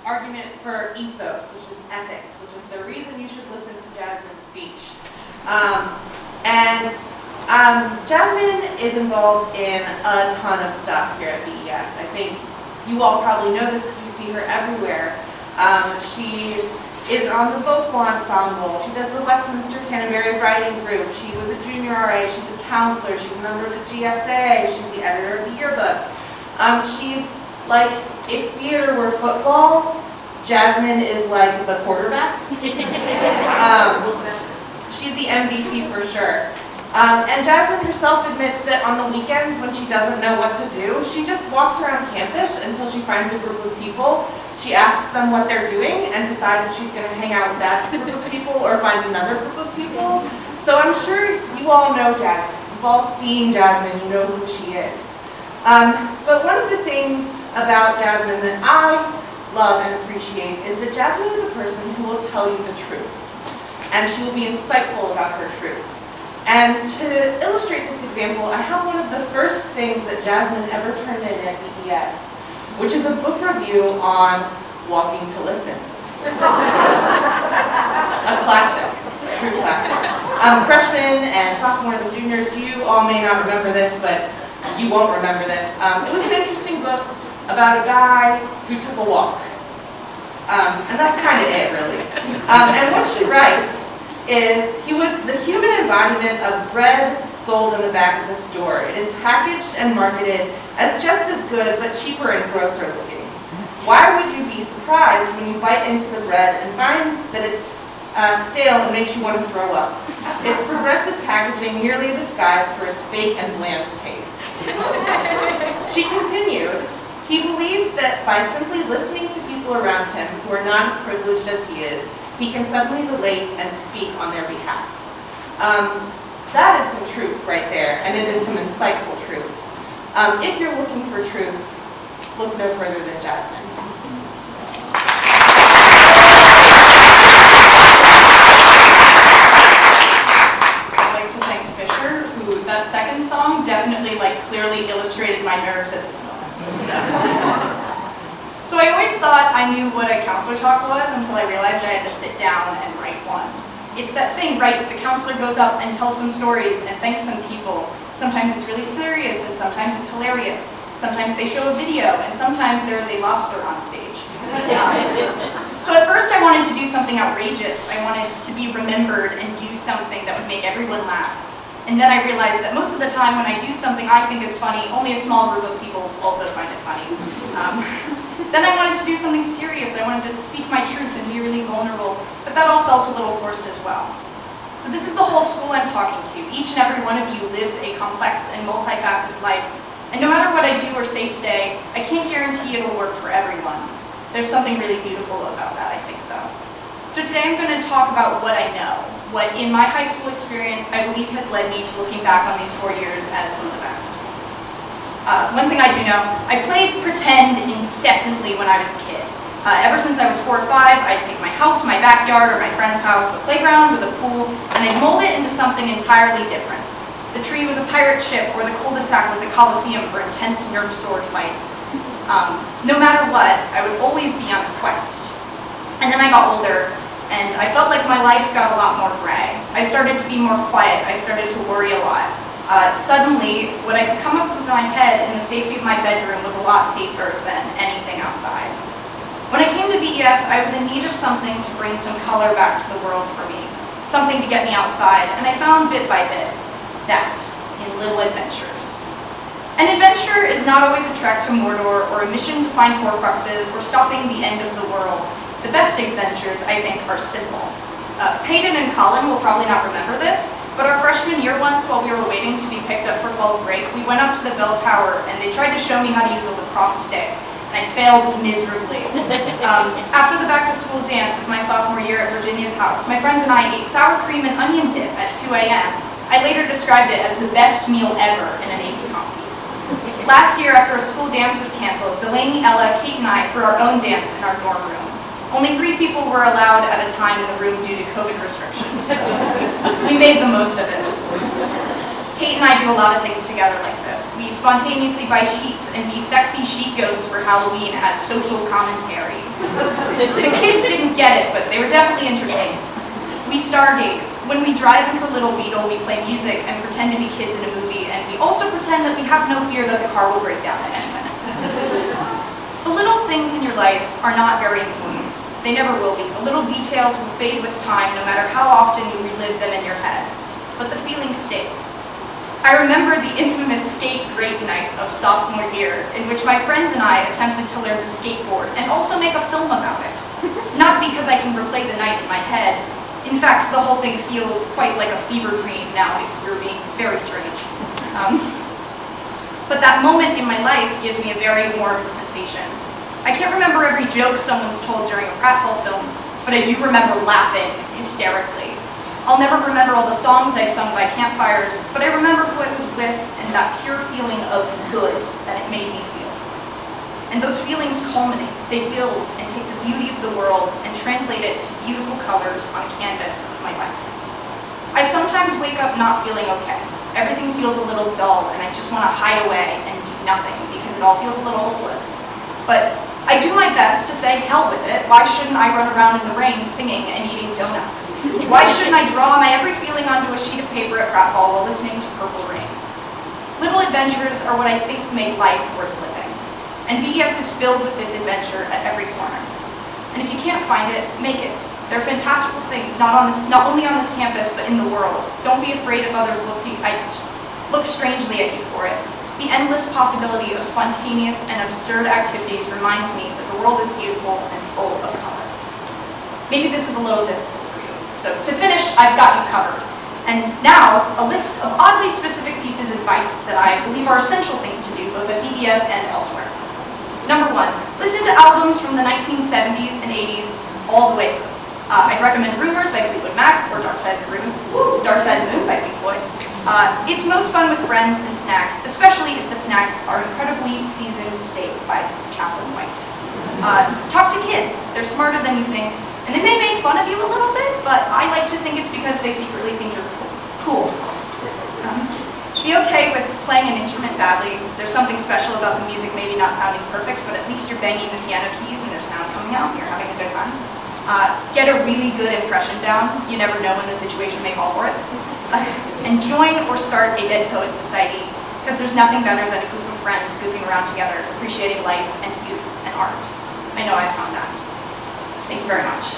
argument for ethos, which is ethics, which is the reason you should listen to Jasmine's speech. Jasmine is involved in a ton of stuff here at BES. I think you all probably know this because you see her everywhere. She is on the vocal ensemble. She does the Westminster Canterbury Writing Group. She was a junior RA. She's a counselor. She's a member of the GSA. She's the editor of the yearbook. She's like, if theater were football, Jasmine is like the quarterback. She's the MVP for sure. And Jasmine herself admits that on the weekends when she doesn't know what to do, she just walks around campus until she finds a group of people. She asks them what they're doing and decides if she's going to hang out with that group of people or find another group of people. So I'm sure you all know Jasmine. You've all seen Jasmine. You know who she is. But one of the things about Jasmine that I love and appreciate is that Jasmine is a person who will tell you the truth. And she will be insightful about her truth. And to illustrate this example, I have one of the first things that Jasmine ever turned in at BES, which is a book review on Walking to Listen. A classic, true classic. Freshmen and sophomores and juniors, you all may not remember this, but you won't remember this. It was an interesting book about a guy who took a walk. And that's kind of it, really. And what she writes is, he was the human embodiment of bread sold in the back of the store. It is packaged and marketed as just as good, but cheaper and grosser looking. Why would you be surprised when you bite into the bread and find that it's stale and makes you want to throw up? It's progressive packaging, merely a disguise for its fake and bland taste. She continued, he believes that by simply listening to people around him who are not as privileged as he is, he can suddenly relate and speak on their behalf. That is some truth right there, and it is some insightful truth. If you're looking for truth, look no further than Jasmine. I'd like to thank Fisher, who, that second song definitely clearly illustrated my nerves at this moment. So I always thought I knew what a counselor talk was until I realized I had to sit down and write one. It's that thing, right? The counselor goes up and tells some stories and thanks some people. Sometimes it's really serious and sometimes it's hilarious. Sometimes they show a video and sometimes there is a lobster on stage. So at first I wanted to do something outrageous. I wanted to be remembered and do something that would make everyone laugh. And then I realized that most of the time when I do something I think is funny, only a small group of people also find it funny. Then I wanted to do something serious. I wanted to speak my truth and be really vulnerable, but that all felt a little forced as well. So this is the whole school I'm talking to. Each and every one of you lives a complex and multifaceted life. And no matter what I do or say today, I can't guarantee it'll work for everyone. There's something really beautiful about that, I think, though. So today I'm going to talk about what I know, what in my high school experience I believe has led me to looking back on these 4 years as some of the best. One thing I do know, I played pretend incessantly when I was a kid. Ever since I was 4 or 5, I'd take my house, my backyard, or my friend's house, the playground, or the pool, and I'd mold it into something entirely different. The tree was a pirate ship, or the cul-de-sac was a coliseum for intense Nerf sword fights. No matter what, I would always be on a quest. And then I got older, and I felt like my life got a lot more gray. I started to be more quiet. I started to worry a lot. Suddenly, what I could come up with in my head in the safety of my bedroom was a lot safer than anything outside. When I came to BES, I was in need of something to bring some color back to the world for me, something to get me outside, and I found bit by bit that in little adventures. An adventure is not always a trek to Mordor or a mission to find Horcruxes or stopping the end of the world. The best adventures, I think, are simple. Peyton and Colin will probably not remember this, but our freshman year once, while we were waiting to be picked up for fall break, we went up to the bell tower and they tried to show me how to use a lacrosse stick, and I failed miserably. After the back-to-school dance of my sophomore year at Virginia's house, my friends and I ate sour cream and onion dip at 2 a.m. I later described it as the best meal ever in an AP comp piece. Last year, after a school dance was canceled, Delaney, Ella, Kate, and I threw our own dance in our dorm room. Only 3 people were allowed at a time in the room due to COVID restrictions. We made the most of it. Kate and I do a lot of things together like this. We spontaneously buy sheets and be sexy sheet ghosts for Halloween as social commentary. The kids didn't get it, but they were definitely entertained. We stargaze. When we drive in her little Beetle, we play music and pretend to be kids in a movie, and we also pretend that we have no fear that the car will break down at any minute. The little things in your life are not very important. They never will be. The little details will fade with time, no matter how often you relive them in your head. But the feeling stays. I remember the infamous skate grade night of sophomore year, in which my friends and I attempted to learn to skateboard and also make a film about it. Not because I can replay the night in my head. In fact, the whole thing feels quite like a fever dream now because we were being very strange. But that moment in my life gives me a very warm sensation. I can't remember every joke someone's told during a pratfall film, but I do remember laughing hysterically. I'll never remember all the songs I've sung by campfires, but I remember who I was with and that pure feeling of good that it made me feel. And those feelings culminate, they build and take the beauty of the world and translate it to beautiful colors on a canvas of my life. I sometimes wake up not feeling okay. Everything feels a little dull and I just want to hide away and do nothing because it all feels a little hopeless. But I do my best to say, hell with it. Why shouldn't I run around in the rain singing and eating donuts? Why shouldn't I draw my every feeling onto a sheet of paper at pratfall while listening to Purple Rain? Little adventures are what I think make life worth living. And VES is filled with this adventure at every corner. And if you can't find it, make it. There are fantastical things, not only on this campus, but in the world. Don't be afraid if others look strangely at you for it. The endless possibility of spontaneous and absurd activities reminds me that the world is beautiful and full of color. Maybe this is a little difficult for you. So to finish, I've got you covered. And now, a list of oddly specific pieces of advice that I believe are essential things to do, both at VES and elsewhere. Number 1, listen to albums from the 1970s and 80s all the way through. I'd recommend Rumors by Fleetwood Mac or Dark Side of the Moon by Pink Floyd. It's most fun with friends and snacks, especially if the snacks are incredibly seasoned steak by Chaplain White. Talk to kids. They're smarter than you think, and they may make fun of you a little bit, but I like to think it's because they secretly think you're cool. Be okay with playing an instrument badly. There's something special about the music maybe not sounding perfect, but at least you're banging the piano keys and there's sound coming out and you're having a good time. Get a really good impression down. You never know when the situation may call for it. And join or start a Dead Poets Society, because there's nothing better than a group of friends goofing around together, appreciating life and youth and art. I know I found that. Thank you very much.